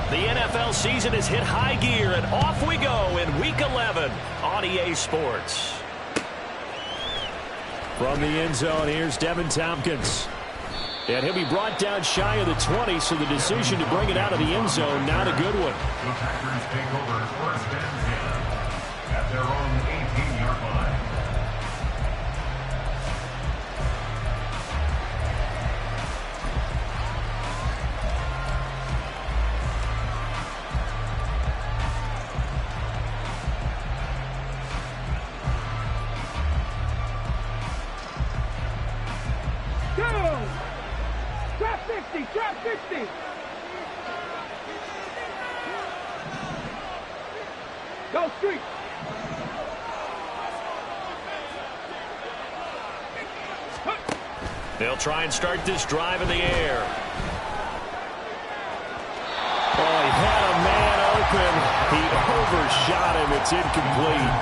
The NFL season has hit high gear, and off we go in Week 11 on EA Sports. From the end zone, here's Devin Tompkins. And he'll be brought down shy of the 20, so the decision to bring it out of the end zone, not a good one. The Packers take over first and 10 at their own 18-yard line. Drop 50. Go street. They'll try and start this drive in the air. Oh, he had a man open. He overshot him. It's incomplete.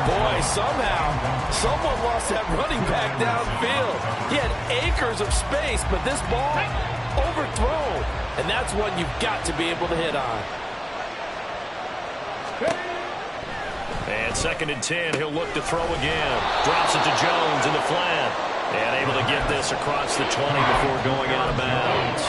Boy, somehow, someone lost that running back downfield. He had acres of space, but this ball overthrown. And that's one you've got to be able to hit on. And 2nd and 10, he'll look to throw again. Drops it to Jones in the flat. And able to get this across the 20 before going out of bounds.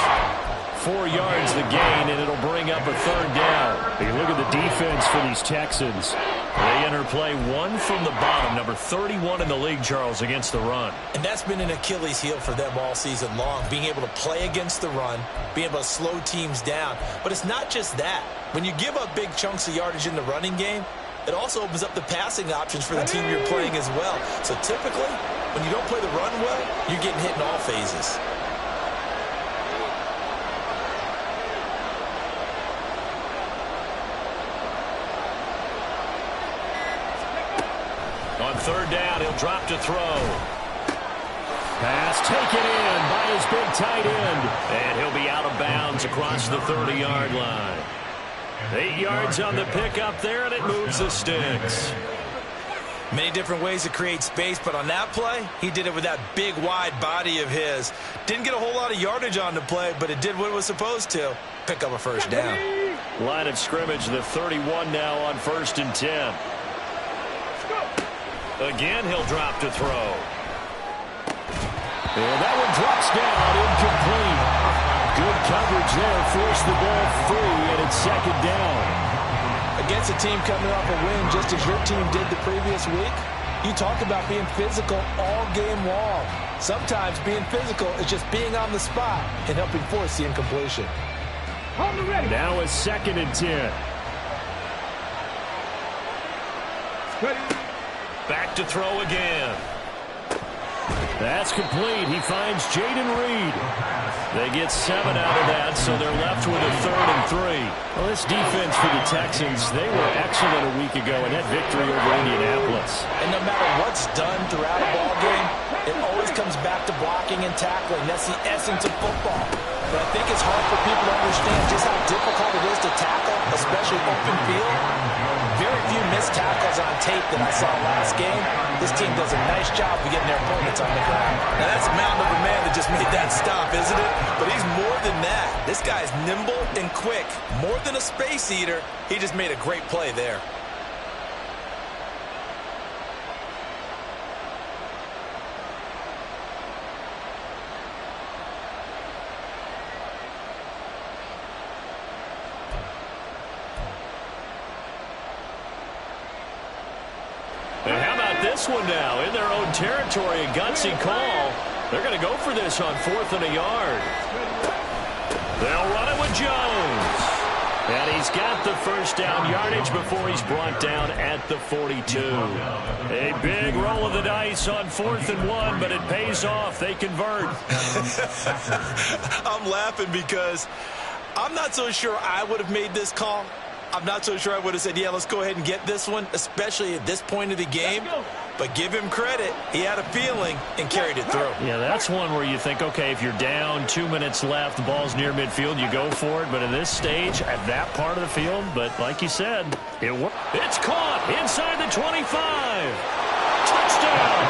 4 yards the gain, and it'll bring up a 3rd down. Hey, look at the defense for these Texans. They enter play 1 from the bottom, number 31 in the league, Charles, against the run. And that's been an Achilles heel for them all season long, being able to play against the run, being able to slow teams down. But it's not just that. When you give up big chunks of yardage in the running game, it also opens up the passing options for the team you're playing as well. So typically, when you don't play the run well, you're getting hit in all phases. On 3rd down, he'll drop to throw. Pass taken in by his big tight end. And he'll be out of bounds across the 30-yard line. 8 yards on the pickup there, and it moves the sticks. Many different ways to create space, but on that play, he did it with that big, wide body of his. Didn't get a whole lot of yardage on the play, but it did what it was supposed to. Pick up a 1st down. Line of scrimmage, the 31 now on 1st and 10. Again, he'll drop to throw. And that one drops down, incomplete. Good coverage there, forced the ball free, and it's 2nd down. Against a team coming off a win, just as your team did the previous week, you talk about being physical all game long. Sometimes being physical is just being on the spot and helping force the incompletion. Now it's 2nd and 10. Back to throw again. That's complete. He finds Jaden Reed. They get 7 out of that, so they're left with a 3rd and 3. Well, this defense for the Texans, they were excellent a week ago in that victory over Indianapolis. And no matter what's done throughout a ball game, it always comes back to blocking and tackling. That's the essence of football. But I think it's hard for people to understand just how difficult it is to tackle, especially open field. Very few missed tackles on tape that I saw last game. This team does a nice job of getting their opponents on the ground. Now that's a mountain of a man that just made that stop, isn't it? But he's more than that. This guy's nimble and quick. More than a space eater, he just made a great play there. And how about this one now? In their own territory, a gutsy call. They're going to go for this on 4th and a yard. They'll run it with Jones. And he's got the 1st down yardage before he's brought down at the 42. A big roll of the dice on 4th and 1, but it pays off. They convert. I'm laughing because I'm not so sure I would have made this call. I'm not so sure I would have said, yeah, let's go ahead and get this one, especially at this point of the game. But give him credit. He had a feeling and carried it through. Yeah, that's one where you think, okay, if you're down, 2 minutes left, the ball's near midfield, you go for it. But at this stage, at that part of the field, but like you said, it worked. It's caught inside the 25. Touchdown.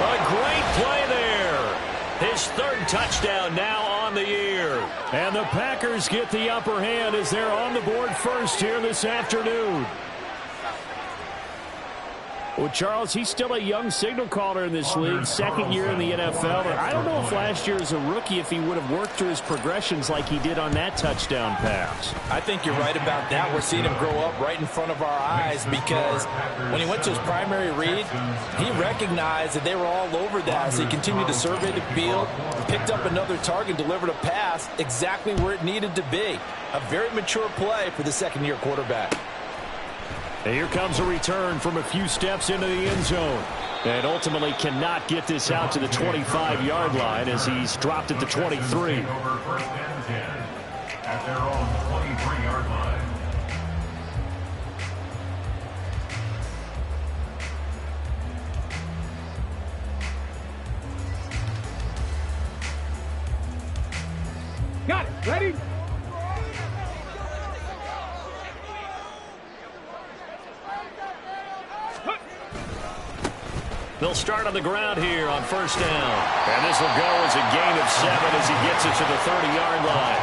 A great play there. His his third touchdown now on the year. And the Packers get the upper hand as they're on the board first here this afternoon. Well, Charles, he's still a young signal caller in this league, second year in the NFL. But I don't know if last year as a rookie, if he would have worked through his progressions like he did on that touchdown pass. I think you're right about that. We're seeing him grow up right in front of our eyes because when he went to his primary read, he recognized that they were all over that as he continued to survey the field, picked up another target, delivered a pass exactly where it needed to be. A very mature play for the second-year quarterback. And here comes a return from a few steps into the end zone. And ultimately cannot get this out to the 25-yard line as he's dropped at the 23. Over first and 10 at their own 23-yard line. Got it. Ready? They'll start on the ground here on first down. And this will go as a gain of 7 as he gets it to the 30-yard line.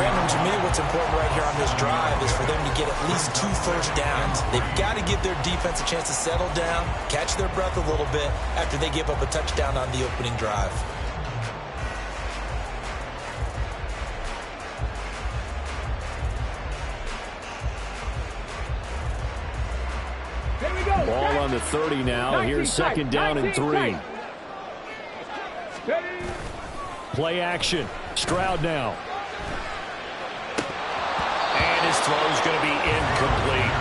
Brandon, to me, what's important right here on this drive is for them to get at least 2 first downs. They've got to give their defense a chance to settle down, catch their breath a little bit after they give up a touchdown on the opening drive. Ball on the 30 now. Here's second down and 3. Play action. Stroud now. And his throw's going to be incomplete.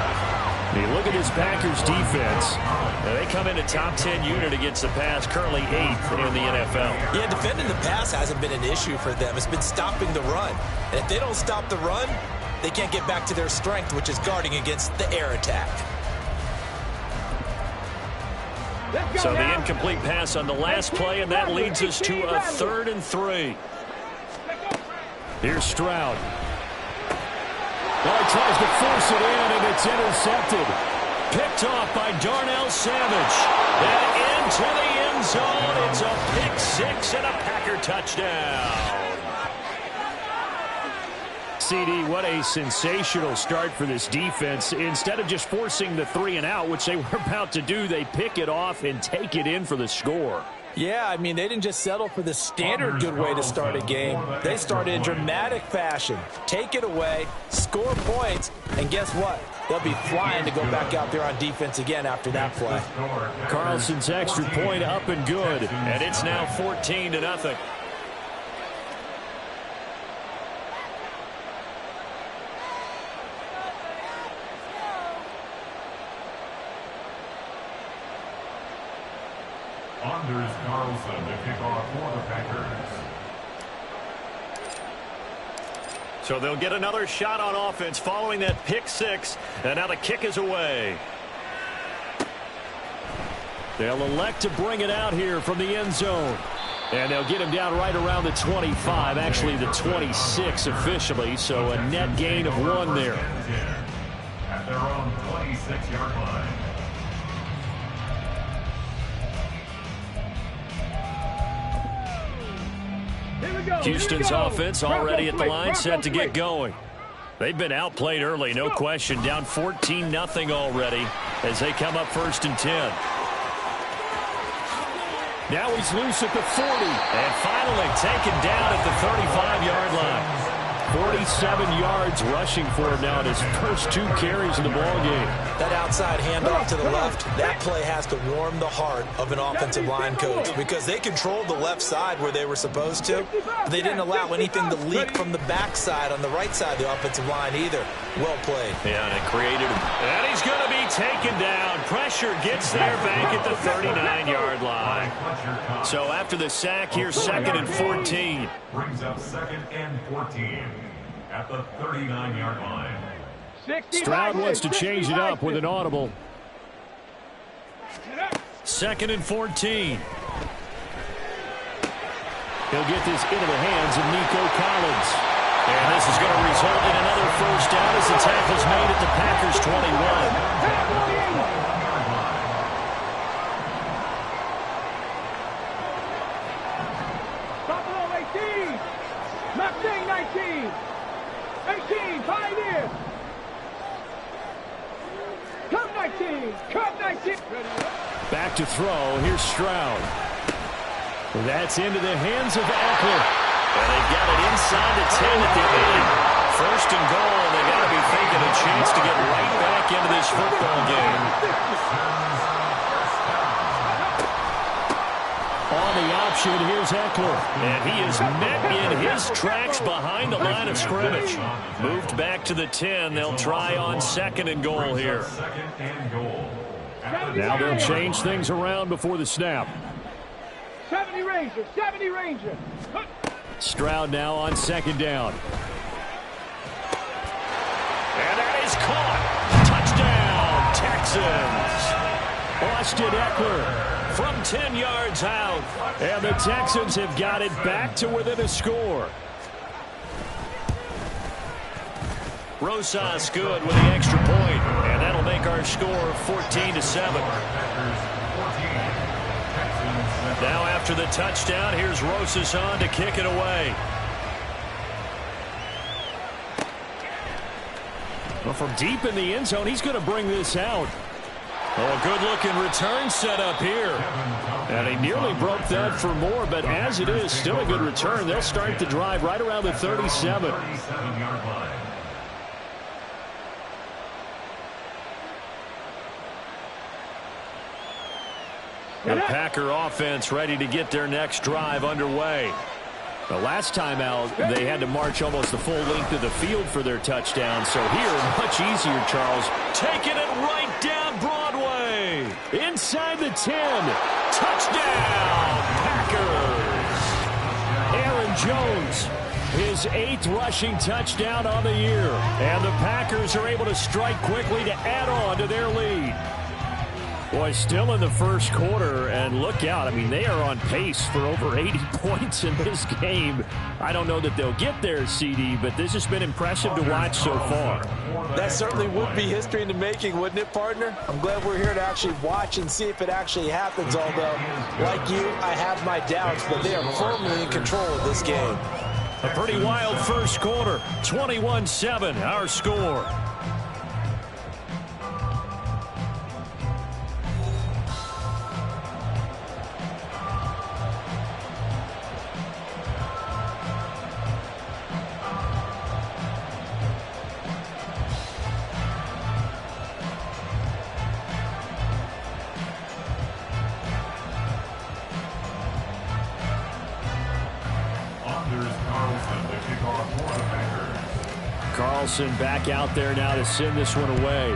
You look at this Packers defense. Now they come in a top 10 unit against the pass, currently 8th in the NFL. Yeah, defending the pass hasn't been an issue for them. It's been stopping the run. And if they don't stop the run, they can't get back to their strength, which is guarding against the air attack. So the incomplete pass on the last play, and that leads us to a 3rd and 3. Here's Stroud. Well, he tries to force it in, and it's intercepted. Picked off by Darnell Savage. And into the end zone. It's a pick 6 and a Packer touchdown. CD, what a sensational start for this defense. Instead of just forcing the 3 and out, which they were about to do, they pick it off and take it in for the score. Yeah, I mean, they didn't just settle for the standard good way to start a game. They started in dramatic fashion. Take it away, score points, and guess what? They'll be flying to go back out there on defense again after that play. Carlson's extra point up and good. And it's now 14-0. Anders Carlson to kick off for the Packers. So they'll get another shot on offense following that pick 6. And now the kick is away. They'll elect to bring it out here from the end zone. And they'll get him down right around the 25, actually the 26 officially. So a net gain of 1 there. At their own 26-yard line. Houston's offense already at the line, set to get going. They've been outplayed early, no question. Down 14-0 already as they come up 1st and 10. Now he's loose at the 40. And finally taken down at the 35-yard line. 47 yards rushing for him now in his first 2 carries in the ballgame. That outside handoff to the left, that play has to warm the heart of an offensive line coach because they controlled the left side where they were supposed to, but they didn't allow anything to leak from the backside on the right side of the offensive line either. Well played. Yeah, and it created him. And he's going to be taken down. Pressure gets there back at the 39-yard line. So after the sack, here's 2nd and 14. Brings up 2nd and 14 at the 39-yard line. Stroud wants to change it up with an audible. 2nd and 14. He'll get this into the hands of Nico Collins. And this is going to result in another first down as the tackle's made at the Packers' 21. Left wing 19. 18, Pioneer. Come 19. Come 19. Back to throw. Here's Stroud. That's into the hands of Eckler. And they've got it inside the 10 at the 8. First and goal, and they got to be thinking a chance to get right back into this football game. On the option, here's Eckler. And he is met in his tracks behind the line of scrimmage. Moved back to the 10. They'll try on second and goal here. Now they'll change things around before the snap. 70 Ranger, 70 Ranger. Stroud now on second down. And that is caught. Touchdown, Texans. Austin Eckler from 10 yards out. And the Texans have got it back to within a score. Rosas good with the extra point, and that'll make our score 14-7. Now after the touchdown, here's Rosas on to kick it away. Well, from deep in the end zone, he's going to bring this out. Oh, a good-looking return set up here. And he nearly broke that for more, but as it is, still a good return. They'll start the drive right around the 37. The Packer offense ready to get their next drive underway. The last time out, they had to march almost the full length of the field for their touchdown. So here, much easier, Charles. Taking it right down Broadway. Inside the 10. Touchdown, Packers. Aaron Jones, his 8th rushing touchdown on the year. And the Packers are able to strike quickly to add on to their lead. Boy, still in the first quarter, and look out. I mean, they are on pace for over 80 points in this game. I don't know that they'll get there, CD, but this has been impressive to watch so far. That certainly would be history in the making, wouldn't it, partner? I'm glad we're here to actually watch and see if it actually happens, although, like you, I have my doubts, but they are firmly in control of this game. A pretty wild first quarter. 21-7, our score. Carlson back out there now to send this one away.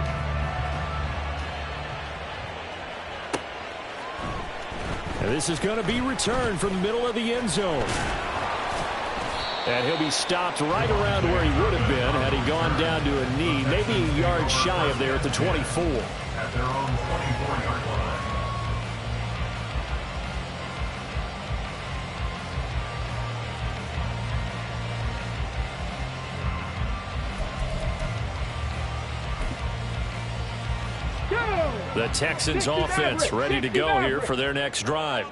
And this is going to be returned from the middle of the end zone. And he'll be stopped right around where he would have been had he gone down to a knee, maybe a yard shy of there at the 24. At their own 24-yard line. The Texans offense ready to go here for their next drive.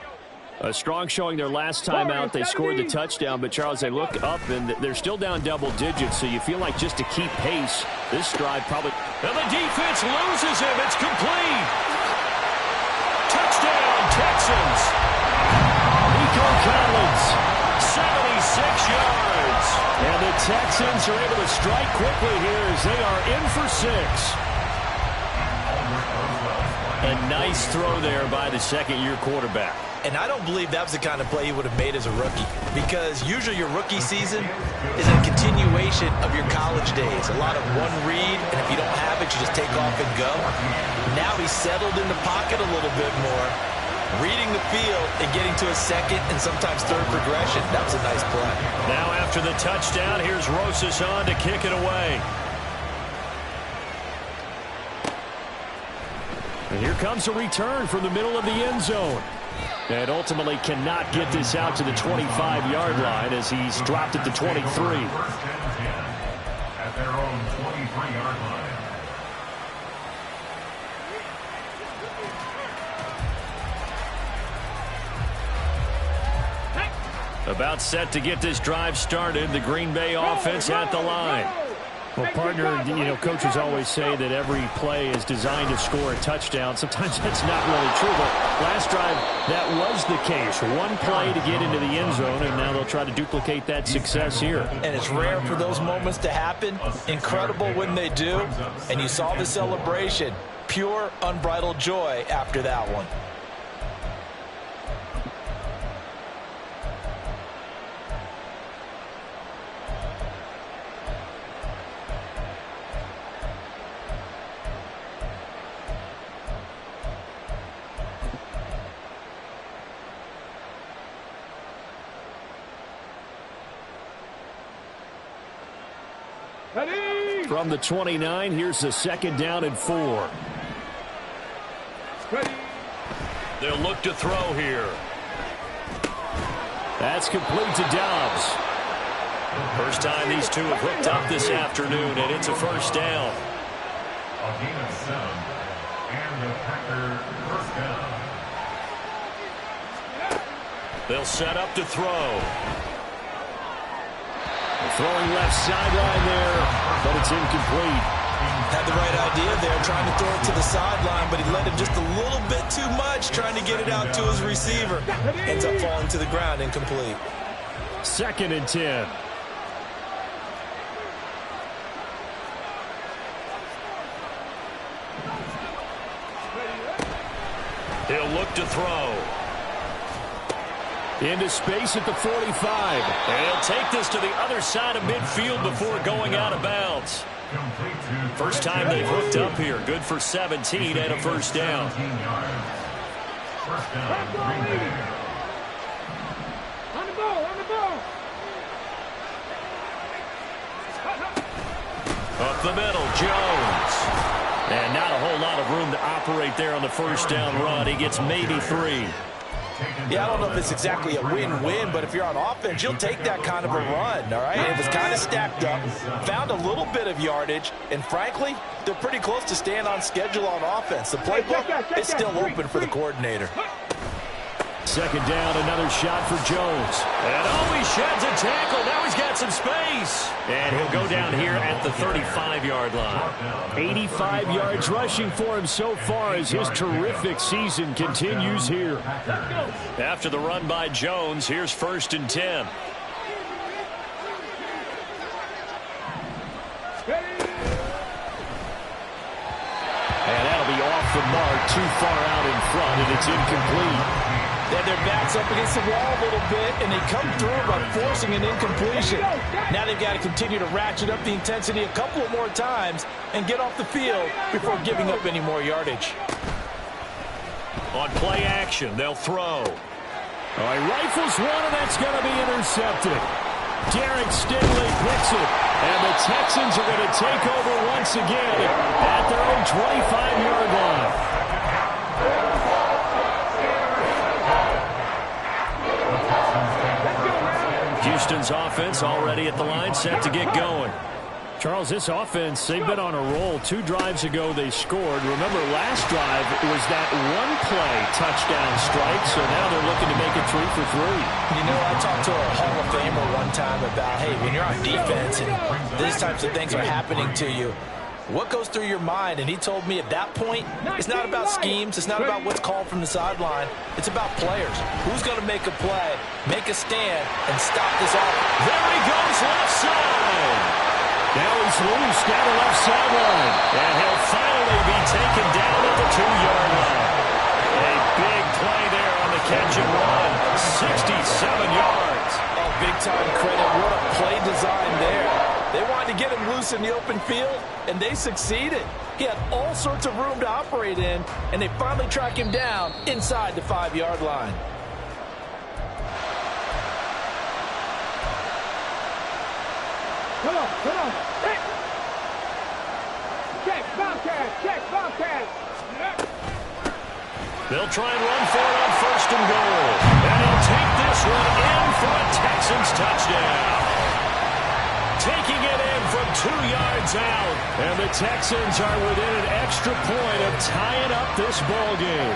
A strong showing their last time out. They scored the touchdown, but Charles, they look up and they're still down double digits, so you feel like just to keep pace, this drive probably... And the defense loses him. It's complete. Touchdown, Texans. Nico Collins. 76 yards. And the Texans are able to strike quickly here as they are in for 6. A nice throw there by the second-year quarterback. And I don't believe that was the kind of play he would have made as a rookie, because usually your rookie season is a continuation of your college days. A lot of one read, and if you don't have it, you just take off and go. Now he's settled in the pocket a little bit more, reading the field and getting to a second and sometimes third progression. That was a nice play. Now after the touchdown, here's Rosas on to kick it away. And here comes a return from the middle of the end zone. And ultimately cannot get this out to the 25-yard line as he's dropped at the 23. First and 10 at their own 23-yard line. About set to get this drive started. The Green Bay offense at the line. Well, partner, coaches always say that every play is designed to score a touchdown. Sometimes that's not really true, but last drive, that was the case. One play to get into the end zone, and now they'll try to duplicate that success here. And it's rare for those moments to happen. Incredible when they do. And you saw the celebration. Pure, unbridled joy after that one. From the 29, here's the 2nd down and 4. They'll look to throw here. That's complete to Dobbs. First time these two have hooked up this afternoon, and it's a first down. A gain of 7. And the Packer first down. They'll set up to throw. Throwing left sideline there, but it's incomplete. Had the right idea there, trying to throw it to the sideline, but he let him just a little bit too much, trying to get it out to his receiver. Ends up falling to the ground, incomplete. 2nd and 10. He'll look to throw. Into space at the 45. And he'll take this to the other side of midfield before going out of bounds. First time they've hooked up here. Good for 17 and a first down. First down, Green Bay. On the ball, on the ball. Up the middle, Jones. And not a whole lot of room to operate there on the first down run. He gets maybe 3. Yeah, I don't know if it's exactly a win-win, but if you're on offense, you'll take that kind of a run, all right? It was kind of stacked up, found a little bit of yardage, and frankly, they're pretty close to staying on schedule on offense. The playbook is still open for the coordinator. 2nd down, another shot for Jones. And he sheds a tackle. Now he's got some space. And he'll go down here at the 35-yard line. 85 yards rushing for him so far as his terrific season continues here. After the run by Jones, here's 1st and 10. And that'll be off the mark, too far out in front, and it's incomplete. Then their backs up against the wall a little bit, and they come through by forcing an incompletion. Now they've got to continue to ratchet up the intensity a couple more times and get off the field before giving up any more yardage. On play action, they'll throw. All right, rifles one, and that's going to be intercepted. Derek Stingley picks it, and the Texans are going to take over once again at their own 25-yard line. Houston's offense already at the line, set to get going. Charles, this offense, they've been on a roll. 2 drives ago, they scored. Remember, last drive was that one-play touchdown strike, so now they're looking to make it 3 for 3. You know, I talked to a Hall of Famer one time about, hey, when you're on defense and these types of things are happening to you, what goes through your mind? And he told me at that point, it's not about schemes. It's not about what's called from the sideline. It's about players. Who's going to make a play, make a stand, and stop this off? There he goes, left side. Now he's loose down the left sideline. And he'll finally be taken down at the 2-yard line. A big play there on the catch and run. 67 yards. Oh, big-time credit. What a play design there. They wanted to get him loose in the open field, and they succeeded. He had all sorts of room to operate in, and they finally track him down inside the 5-yard line. Come on, come on. Check, Bobcat, check, Bobcat. They'll try and run for it on 1st and goal. And he'll take this one in for a Texans touchdown. Taking it in from 2 yards out. And the Texans are within an extra point of tying up this ball game.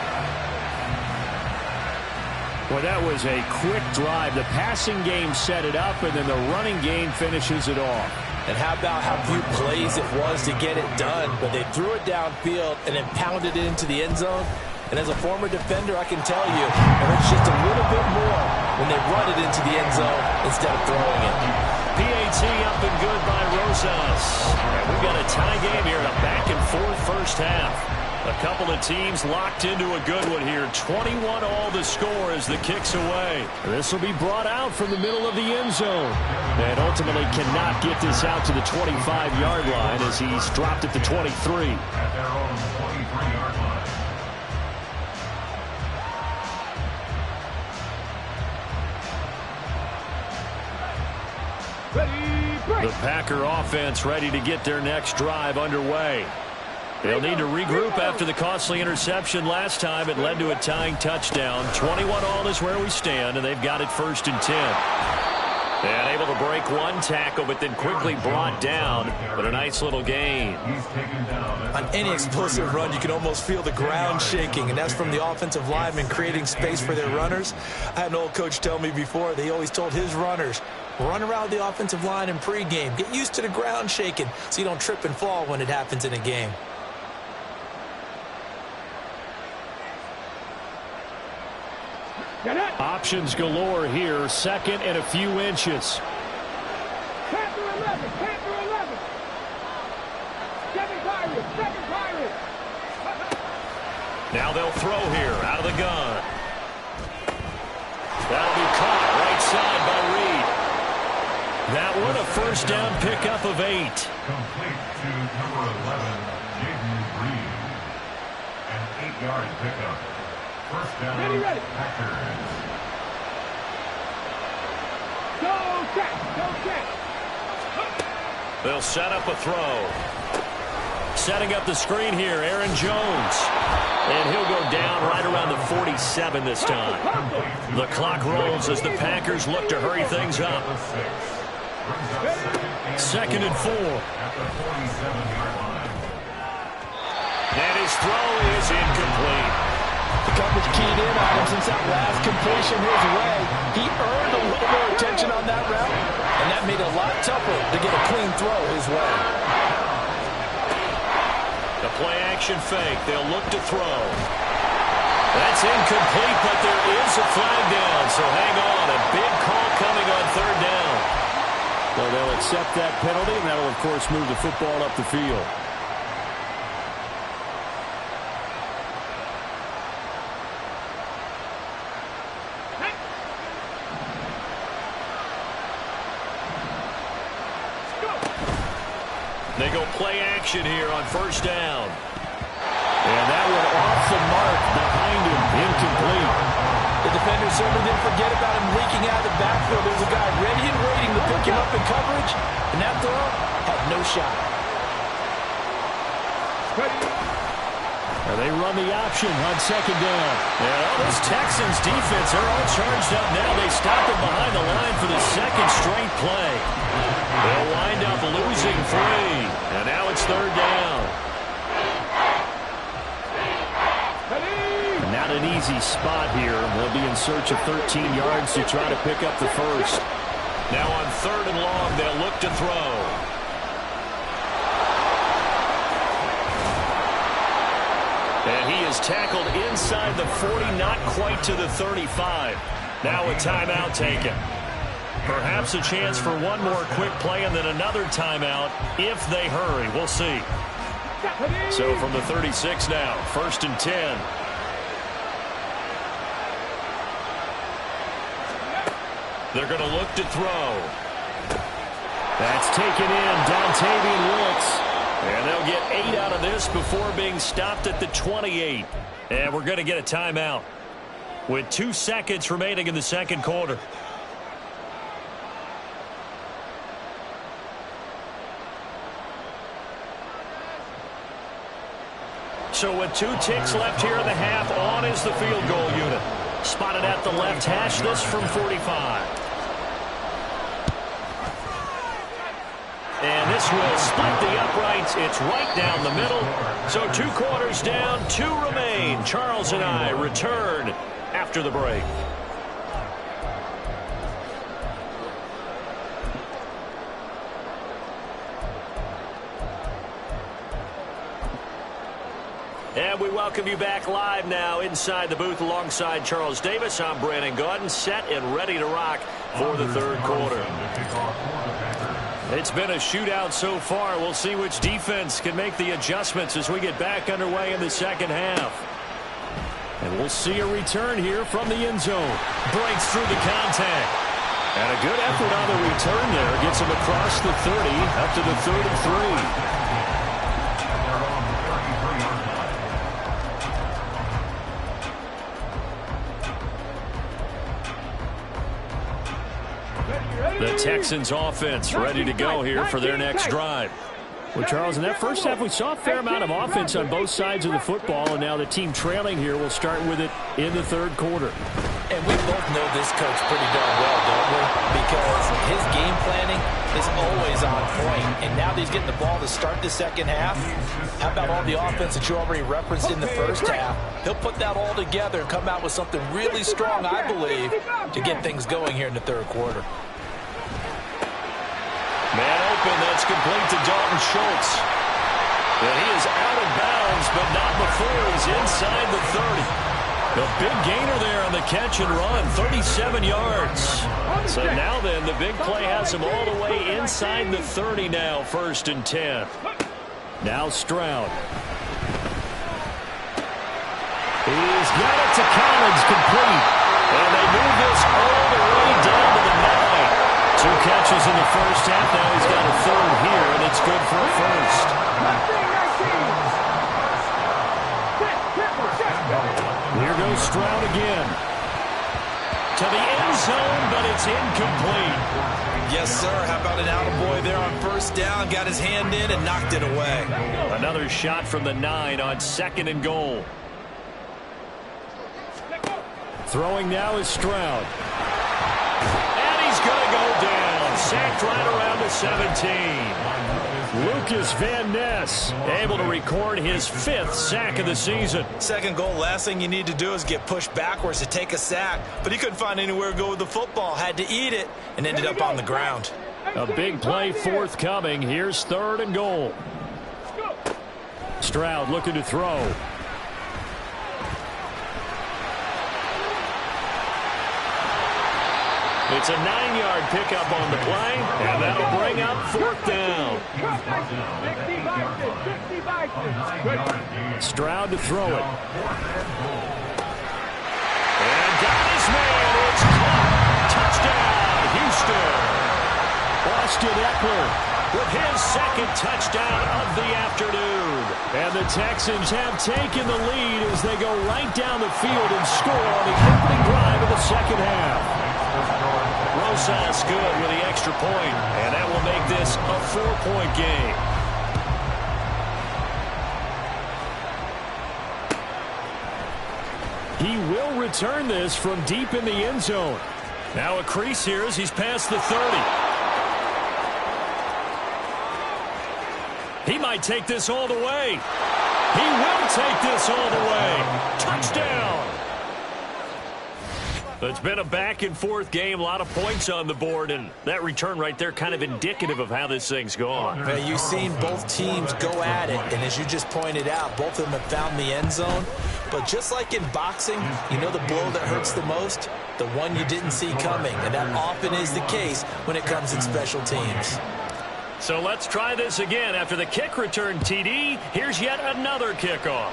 Well, that was a quick drive. The passing game set it up, and then the running game finishes it off. And how about how few plays it was to get it done? But they threw it downfield and then pounded it into the end zone. And as a former defender, I can tell you, it hurts just a little bit more when they run it into the end zone instead of throwing it. PAT up and good by Rosas. And we've got a tie game here in a back-and-forth first half. A couple of teams locked into a good one here. 21-all the score as the kick's away. This will be brought out from the middle of the end zone. And ultimately cannot get this out to the 25-yard line as he's dropped at the 23. At their own 23-yard line. The Packer offense ready to get their next drive underway. They'll need to regroup after the costly interception last time. It led to a tying touchdown. 21-all is where we stand, and they've got it 1st and 10. And able to break one tackle, but then quickly brought down. But a nice little gain. On any explosive run, you can almost feel the ground shaking, and that's from the offensive linemen creating space for their runners. I had an old coach tell me before, they always told his runners, run around the offensive line in pregame. Get used to the ground shaking so you don't trip and fall when it happens in a game. Options galore here. 2nd and a few inches. Can't do 11. Can't do 11. 7 Pirates. 7 Pirates. Now they'll throw here out of the gun. That'll be caught right side by Reed. That one a first down pickup of 8. Complete to number 11, Jaden Reed. An 8-yard pickup. First down, Ready. Packers. Go check. Go check. They'll set up a throw. Setting up the screen here, Aaron Jones. And he'll go down right around the 47 this time. The clock rolls as the Packers look to hurry things up. 2nd and 4. At the 47-yard line. And his throw is incomplete. The coverage keyed in on him since that last completion his way. He earned a little more attention on that route, and that made it a lot tougher to get a clean throw his way. The play action fake. They'll look to throw. That's incomplete, but there is a flag down, so hang on. A big call coming on 3rd down. Well, they'll accept that penalty, and that'll, of course, move the football up the field. They go play action here on 1st down. And that one off the mark behind him, incomplete. The defender certainly didn't forget about him leaking out of the backfield. There's a guy ready and waiting to pick him up in coverage, and that throw had no shot. And they run the option on 2nd down. And all this Texans defense are all charged up now. They stop him behind the line for the 2nd straight play. They'll wind up losing 3. And now it's 3rd down. Not an easy spot here. They'll be in search of 13 yards to try to pick up the first. Now on 3rd and long, they'll look to throw. And he is tackled inside the 40, not quite to the 35. Now a timeout taken. Perhaps a chance for one more quick play and then another timeout if they hurry. We'll see. So from the 36 now, 1st and 10. They're going to look to throw. That's taken in, Dontavian Wicks. And they'll get 8 out of this before being stopped at the 28. And we're going to get a timeout with 2 seconds remaining in the 2nd quarter. So with 2 ticks left here in the half, on is the field goal unit. Spotted at the left hash, this from 45. And this will split the uprights. It's right down the middle. So 2 quarters down, 2 remain. Charles and I return after the break. And we welcome you back live now inside the booth alongside Charles Davis. I'm Brandon Gaudin, set and ready to rock for the third quarter. It's been a shootout so far. We'll see which defense can make the adjustments as we get back underway in the second half. And we'll see a return here from the end zone. Breaks through the contact. And a good effort on the return there. Gets him across the 30 up to the 33. The Texans offense ready to go here for their next drive. Well, Charles, in that first half, we saw a fair amount of offense on both sides of the football, and now the team trailing here will start with it in the third quarter. And we both know this coach pretty darn well, don't we? Because his game planning is always on point. And now that he's getting the ball to start the second half, how about all the offense that you already referenced in the first half? He'll put that all together and come out with something really strong, I believe, to get things going here in the third quarter. Man open, that's complete to Dalton Schultz. And he is out of bounds, but not before he's inside the 30. The big gainer there on the catch and run, 37 yards. So now then, the big play has him all the way inside the 30 now, 1st and 10. Now Stroud. He's got it to Collins, complete. And they move this all the way down to the 9. 2 catches in the first half. Now he's got a third here, and it's good for a first. Here goes Stroud again. To the end zone, but it's incomplete. Yes, sir. How about an attaboy there on first down? Got his hand in and knocked it away. Another shot from the 9 on 2nd and goal. Throwing now is Stroud. He's going to go down. Sacked right around the 17. Lucas Van Ness able to record his 5th sack of the season. Second goal, last thing you need to do is get pushed backwards to take a sack. But he couldn't find anywhere to go with the football. Had to eat it and ended up on the ground. A big play forthcoming. Here's 3rd and goal. Stroud looking to throw. It's a 9-yard pickup on the play, and that'll bring up 4th down. Stroud to throw it. And got his man. It's caught. Touchdown, Houston. Austin Eckler with his 2nd touchdown of the afternoon. And the Texans have taken the lead as they go right down the field and score on the opening drive of the second half. Rosas good with the extra point, and that will make this a 4-point game. He will return this from deep in the end zone. Now a crease here as he's past the 30. He might take this all the way. He will take this all the way. Touchdown. It's been a back-and-forth game, a lot of points on the board, and that return right there kind of indicative of how this thing's gone. Man, you've seen both teams go at it, and as you just pointed out, both of them have found the end zone. But just like in boxing, you know the blow that hurts the most? The one you didn't see coming, and that often is the case when it comes in special teams. So let's try this again. After the kick return TD, here's yet another kickoff.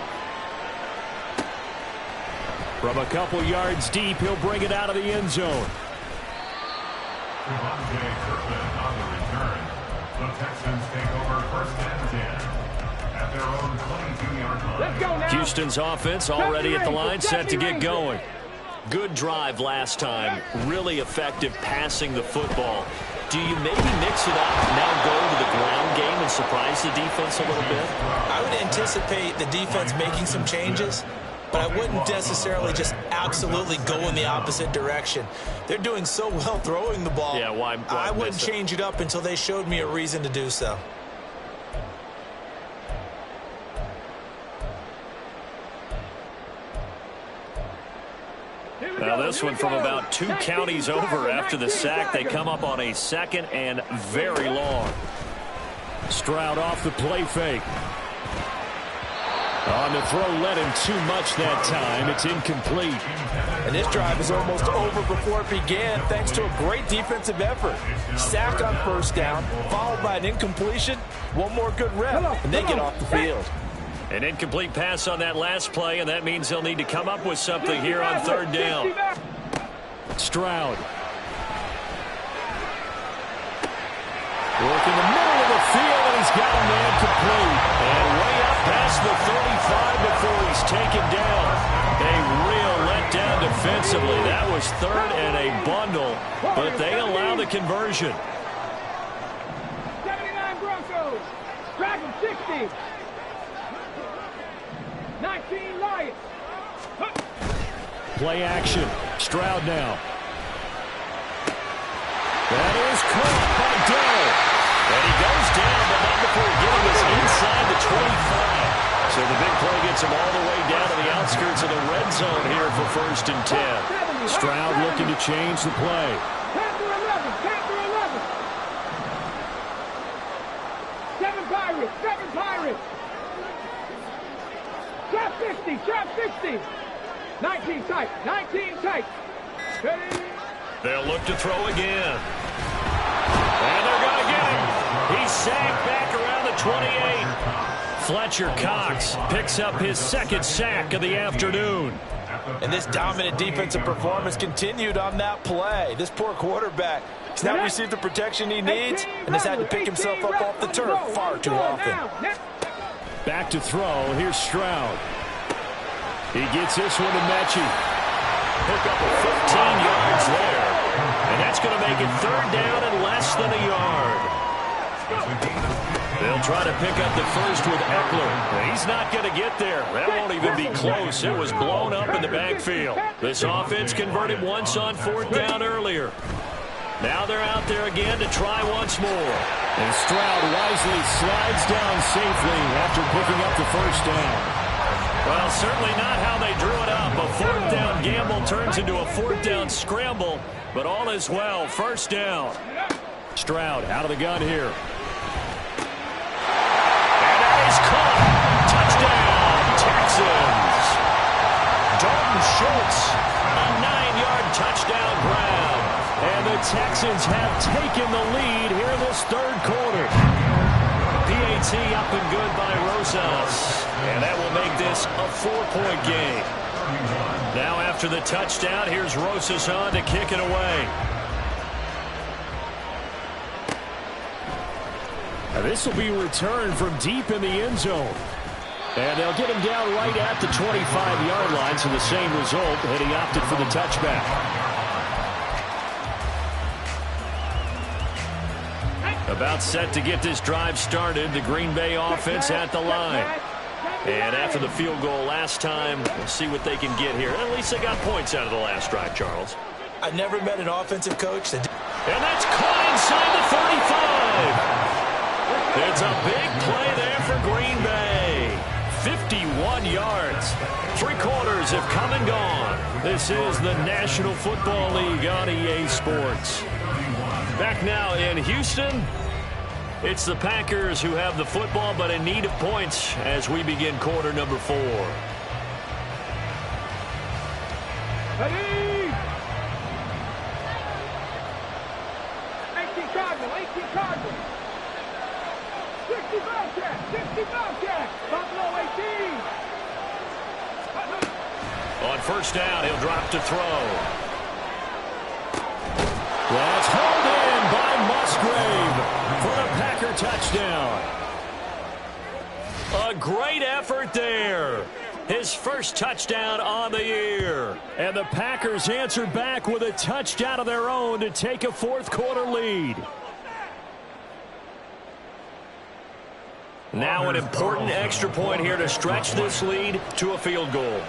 From a couple yards deep, he'll bring it out of the end zone. On the return, the Texans take over 1st and 10 at their own 22-yard line. Let's go now. Houston's offense already at the line, set to get going. Good drive last time. Really effective passing the football. Do you maybe mix it up, now go to the ground game and surprise the defense a little bit? I would anticipate the defense making some changes, but I wouldn't necessarily just absolutely go in the opposite direction. They're doing so well throwing the ball. Yeah, why I wouldn't change it up until they showed me a reason to do so. Now this one from about 2 counties over after the sack. They come up on a 2nd and very long. Stroud off the play fake. On the throw, led him too much that time. It's incomplete. And this drive is almost over before it began thanks to a great defensive effort. Sack on first down, followed by an incompletion. One more good rep, and they get off the field. An incomplete pass on that last play, and that means they'll need to come up with something here on third down. Stroud. Work in the middle of the field, and he's got a man complete. And way up past the 35 before he's taken down. A real letdown defensively. That was third and a bundle, but they allow the conversion. 79 Broncos. Dragon 60. 19 Lions. Play action. Stroud now. That is caught by Dell. And he goes down, but not before getting us inside the 25. So the big play gets him all the way down to the outskirts of the red zone here for 1st and 10. Stroud looking to change the play. Panther 11. Panther 11. 7 Pirates. 7 Pirates. Trap 60. Trap 60. 19 tight. 19 tight. They'll look to throw again. And they're going to get him. He's sacked back around the 28. Fletcher Cox picks up his 2nd sack of the afternoon. And this dominant defensive performance continued on that play. This poor quarterback has not received the protection he needs and has had to pick himself up off the turf far too often. Back to throw. Here's Stroud. He gets this one to Mechie. Pick up a 15 yards there. And that's going to make it third down and less than a yard. They'll try to pick up the first with Eckler. He's not going to get there. That won't even be close. It was blown up in the backfield. This offense converted once on 4th down earlier. Now they're out there again to try once more. And Stroud wisely slides down safely after picking up the first down. Well, certainly not how they drew it up. A 4th down gamble turns into a 4th down scramble, but all is well. First down. Stroud out of the gun here. And that is caught. Touchdown, Texans. Dalton Schultz, a 9-yard touchdown grab. And the Texans have taken the lead here in this 3rd quarter. PAT up and good by Rosas. And that will make this a 4-point game. Now after the touchdown, here's Rosas on to kick it away. Now this will be returned from deep in the end zone. And they'll get him down right at the 25-yard line, so the same result, and he opted for the touchback. About set to get this drive started, the Green Bay offense at the line. And after the field goal last time, we'll see what they can get here. At least they got points out of the last drive, Charles. I've never met an offensive coach that... And that's caught inside the 35. It's a big play there for Green Bay. 51 yards. 3 quarters have come and gone. This is the National Football League on EA Sports. Back now in Houston, it's the Packers who have the football, but in need of points as we begin quarter number 4. Ready? 18 Cardinal, 18 Cardinal. 60 Bobcat, 60 Bobcat. Buffalo 18. On first down, he'll drop to throw. That's hauled in by Musgrave for a Packer touchdown. A great effort there. His first touchdown on the year. And the Packers answer back with a touchdown of their own to take a 4th quarter lead. Now an important extra point here to stretch this lead to a field goal.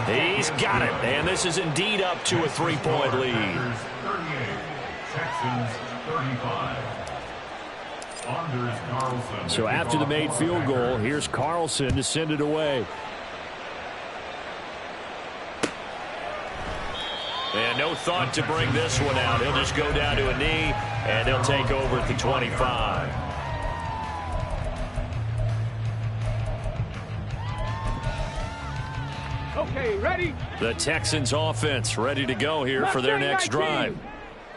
He's got it, and this is indeed up to a 3-point lead. 38, Texans 35. Anders Carlson. So after the made field goal, here's Carlson to send it away. And no thought to bring this one out. He'll just go down to a knee, and they'll take over at the 25. Okay, ready? The Texans offense ready to go here for their next drive.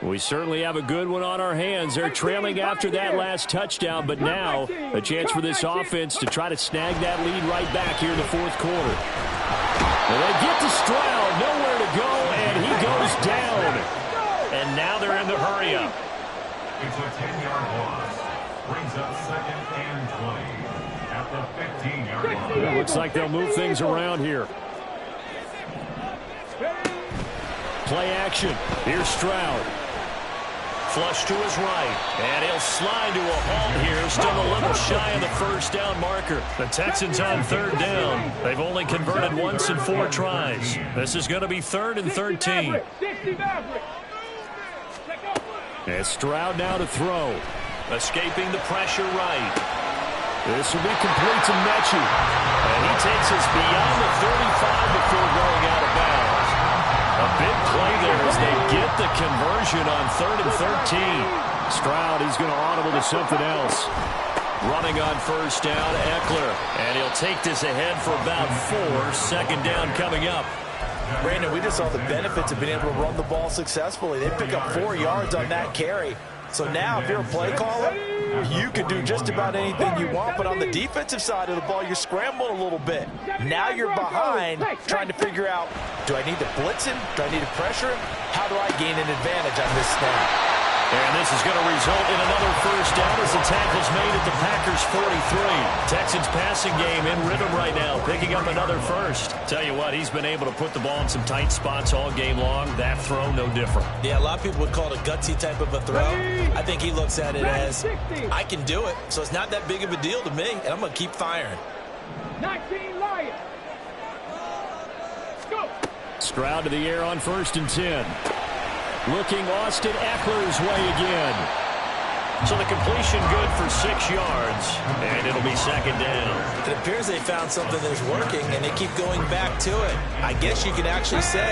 We certainly have a good one on our hands. They're trailing after that last touchdown, but now a chance for this offense to try to snag that lead right back here in the fourth quarter. Well, they get to Stroud, nowhere to go, and he goes down. And now they're in the hurry-up. It's a 10-yard loss. Brings up 2nd and 20 at the 15-yard line. It looks like they'll move things around here. Play action. Here's Stroud. Flush to his right, and he'll slide to a halt here, still a little shy of the first down marker. The Texans on 3rd down. They've only converted once in 4 tries. This is going to be 3rd and 13. And Stroud now to throw. Escaping the pressure right. This will be complete to Mechie. And he takes us beyond the 35 before going out of bounds. A big play there as they get the conversion on 3rd and 13. Stroud, he's going to audible to something else. Running on 1st down, Eckler. And he'll take this ahead for about 4. 2nd down coming up. Brandon, we just saw the benefits of being able to run the ball successfully. They pick up 4 yards on that carry. So now, if you're a play caller, you can do just about anything you want. But on the defensive side of the ball, you're scrambling a little bit. Now you're behind, trying to figure out, do I need to blitz him? Do I need to pressure him? How do I gain an advantage on this snap? And this is going to result in another 1st down as the tackle's made at the Packers' 43. Texans passing game in rhythm right now, picking up another 1st. Tell you what, he's been able to put the ball in some tight spots all game long. That throw, no different. Yeah, a lot of people would call it a gutsy type of a throw. I think he looks at it as, I can do it, so it's not that big of a deal to me, and I'm going to keep firing. 19 Lions. Go. Stroud to the air on 1st and 10. Looking Austin Eckler's way again. So the completion good for 6 yards, and it'll be 2nd down. It appears they found something that's working, and they keep going back to it. I guess you can actually say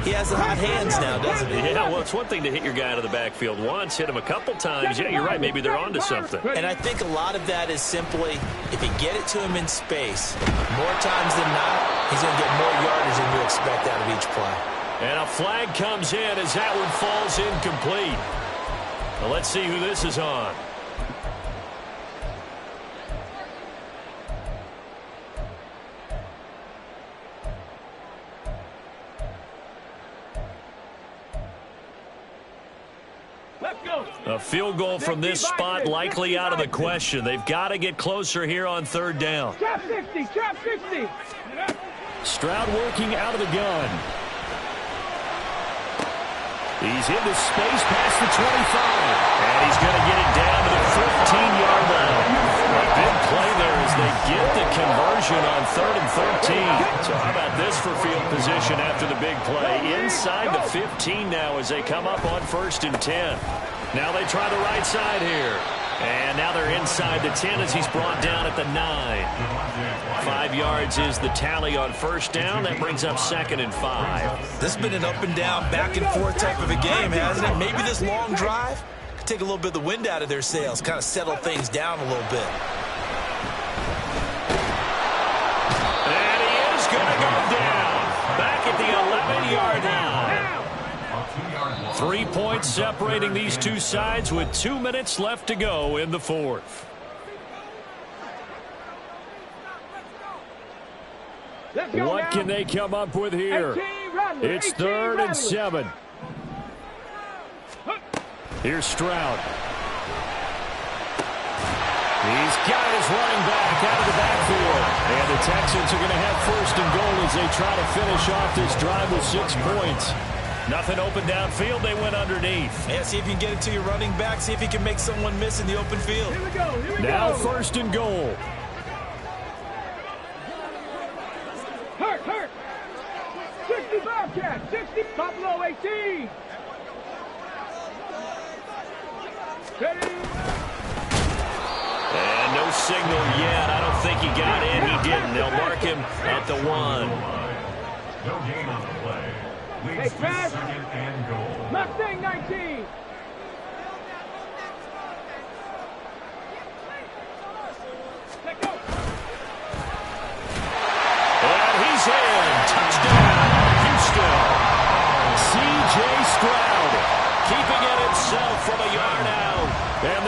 he has the hot hands now, doesn't he? Yeah, well, it's one thing to hit your guy out of the backfield once, hit him a couple times. Yeah, you're right. Maybe they're onto something. And I think a lot of that is simply, if you get it to him in space, more times than not, he's going to get more yardage than you expect out of each play. And a flag comes in as that one falls incomplete. Well, let's see who this is on. Let's go. A field goal from this spot likely out of the question. They've got to get closer here on 3rd down. Trap 60, trap 60. Stroud working out of the gun. He's into space past the 25. And he's going to get it down to the 15-yard line. A big play there as they get the conversion on 3rd and 13. So how about this for field position after the big play? Inside the 15 now as they come up on 1st and 10. Now they try the right side here. And now they're inside the 10 as he's brought down at the 9. 5 yards is the tally on 1st down. That brings up 2nd and 5. This has been an up and down, back and forth type of a game, hasn't it? Maybe this long drive could take a little bit of the wind out of their sails, kind of settle things down a little bit. And he is going to go down. Back at the 11-yard line. 3 points separating these two sides with 2 minutes left to go in the 4th. What can they come up with here? It's 3rd and 7. Here's Stroud. He's got his running back out of the backfield. And the Texans are going to have 1st and goal as they try to finish off this drive with 6 points. Nothing open downfield. They went underneath. Yeah, see if you can get it to your running back. See if you can make someone miss in the open field. Here we go. Here we Now go. 1st and goal. Hurt. 60 Bobcat. 60 Buffalo 18. Ready. And no signal yet. I don't think he got in. He didn't. They'll mark him at the 1. No gain on the play. Leads to 2nd and goal. Mustang 19. Let go. And he's in. Touchdown.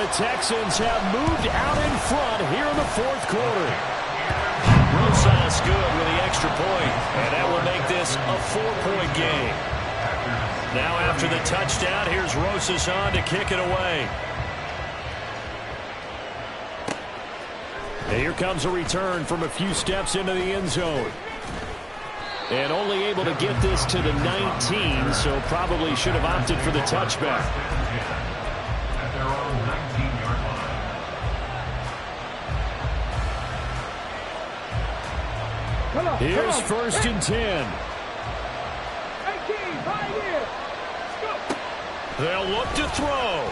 the Texans have moved out in front here in the fourth quarter. Rosas good with the extra point, and that will make this a 4-point game. Now after the touchdown, here's Rosas on to kick it away. And here comes a return from a few steps into the end zone. And only able to get this to the 19, so probably should have opted for the touchback. At their own 19-yard line. Here's first and 10. 18, right here. Go. They'll look to throw.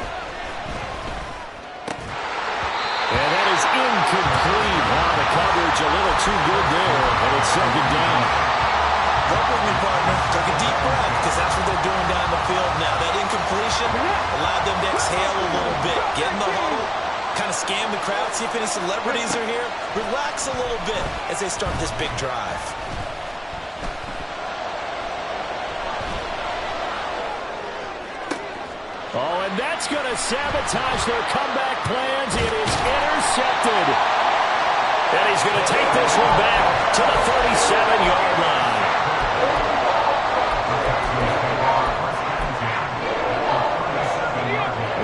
And that is incomplete. Wow, the coverage a little too good there, and it's second down. Work with me, partner. Take a deep breath, because that's what they're doing down the field now. That incompletion allowed them to exhale a little bit. Get in the huddle, kind of scan the crowd, see if any celebrities are here. Relax a little bit as they start this big drive. Oh, and that's going to sabotage their comeback plans. It is intercepted. And he's going to take this one back to the 37-yard line.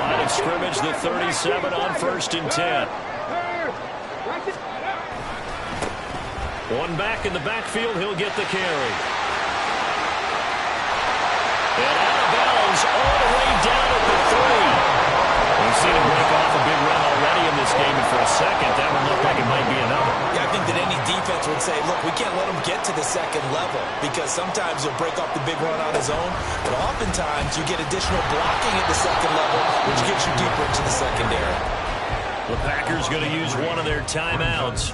Line of scrimmage, the 37 on first and 10. One back in the backfield, he'll get the carry. And out of bounds all the way down at the 3. We've seen him break off a big run already in this game, and for a second, that would look like it might be another. Yeah, I think that any defense would say, look, we can't let him get to the second level, because sometimes he'll break off the big run on his own, but oftentimes you get additional blocking at the second level, which gets you deeper into the secondary. The Packers going to use one of their timeouts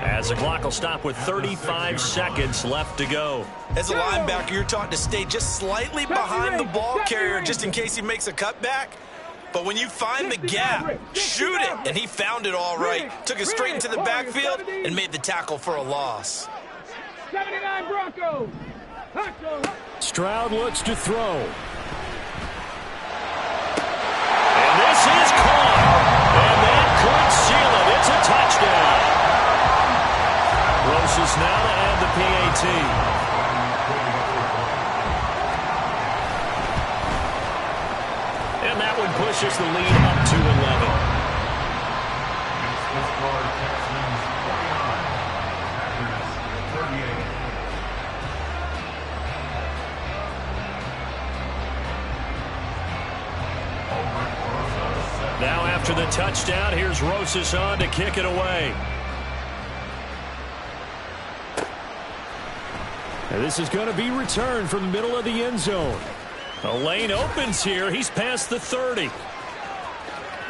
as the clock will stop with 35 seconds left to go. As a linebacker, you're taught to stay just slightly behind the ball carrier just in case he makes a cutback. But when you find the gap, shoot it. And he found it all right. Took it straight into the backfield and made the tackle for a loss. 79 Broncos. Stroud looks to throw. And this is caught. And that could seal it. It's a touchdown. Rosas now to add the PAT. And that one pushes the lead up to 11. The score, Texans 49, Packers 38. Now after the touchdown, here's Rosas on to kick it away. And this is going to be returned from the middle of the end zone. The lane opens here. He's past the 30.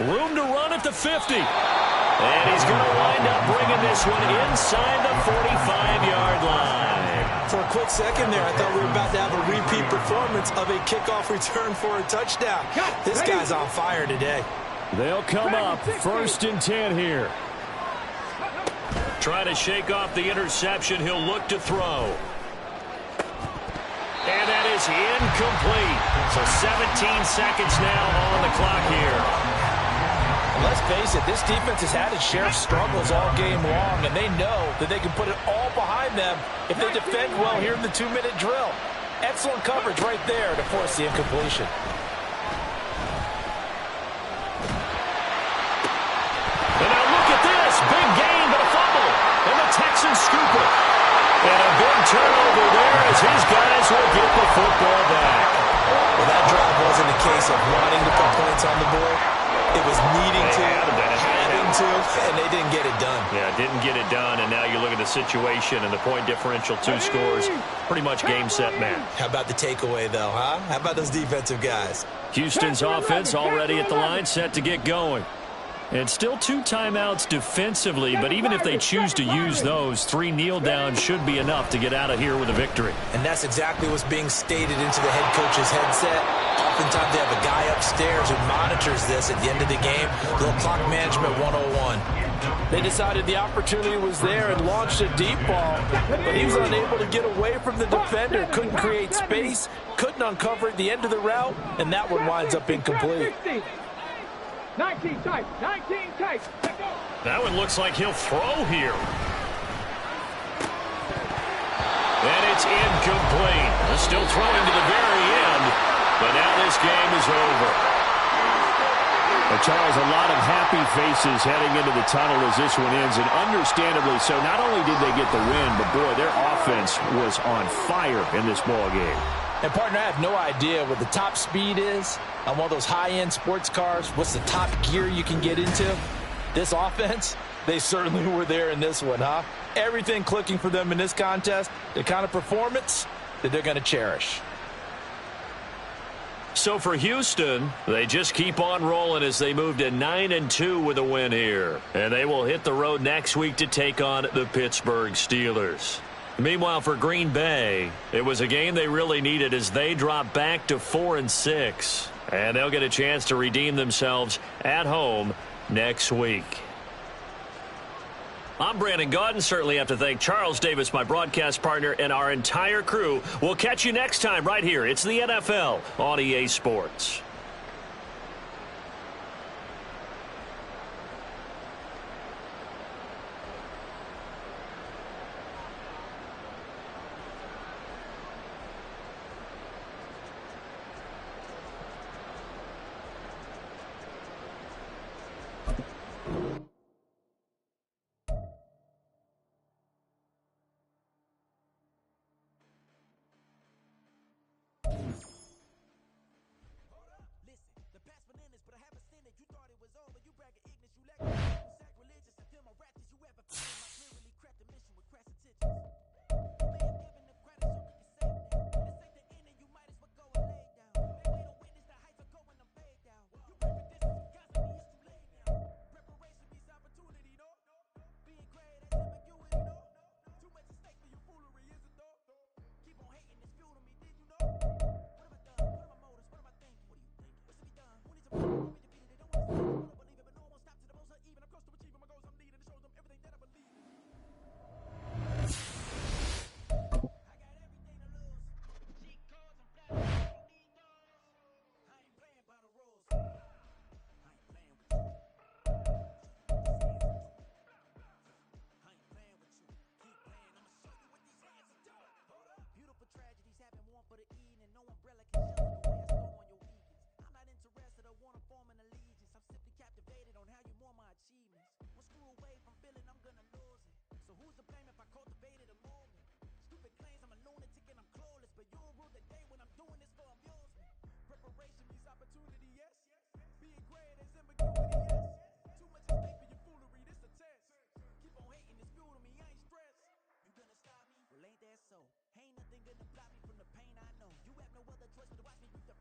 Room to run at the 50. And he's going to wind up bringing this one inside the 45-yard line. For a quick second there, I thought we were about to have a repeat performance of a kickoff return for a touchdown. This guy's on fire today. They'll come up first and 10 here. Trying to shake off the interception. He'll look to throw. And that is incomplete. So 17 seconds now on the clock here. Let's face it, this defense has had its share of struggles all game long, and they know that they can put it all behind them if they defend well here in the 2-minute drill. Excellent coverage right there to force the incompletion. And now look at this. Big gain, but a fumble. And the Texans scoop it. And a big turnover there as his guys will get the football back. Well, that drive wasn't a case of wanting to put points on the board. It was needing to, having to, and they didn't get it done. Yeah, didn't get it done, and now you look at the situation and the point differential, 2 scores, pretty much game, set, match. How about the takeaway, though, huh? How about those defensive guys? Houston's offense already at the line, set to get going. And still 2 timeouts defensively, but even if they choose to use those, 3 kneel downs should be enough to get out of here with a victory. And that's exactly what's being stated into the head coach's headset. Oftentimes they have a guy upstairs who monitors this at the end of the game. Little clock management 101. They decided the opportunity was there and launched a deep ball, but he was unable to get away from the defender, couldn't create space, couldn't uncover at the end of the route, and that one winds up incomplete. 19 tight. 19 tight. Let's go. That one looks like he'll throw here. And it's incomplete. Still throwing to the very end, but now this game is over. Charles, a lot of happy faces heading into the tunnel as this one ends, and understandably so. Not only did they get the win, but boy, their offense was on fire in this ball game. And, partner, I have no idea what the top speed is on one of those high-end sports cars. What's the top gear you can get into? This offense, they certainly were there in this one, huh? Everything clicking for them in this contest, the kind of performance that they're going to cherish. So for Houston, they just keep on rolling as they move to 9-2 with a win here. And they will hit the road next week to take on the Pittsburgh Steelers. Meanwhile, for Green Bay, it was a game they really needed as they drop back to 4-6. And they'll get a chance to redeem themselves at home next week. I'm Brandon Gaudin. Certainly have to thank Charles Davis, my broadcast partner, and our entire crew. We'll catch you next time right here. It's the NFL on EA Sports. Ain't nothing gonna block me from the pain I know. You have no other choice but to watch me reap the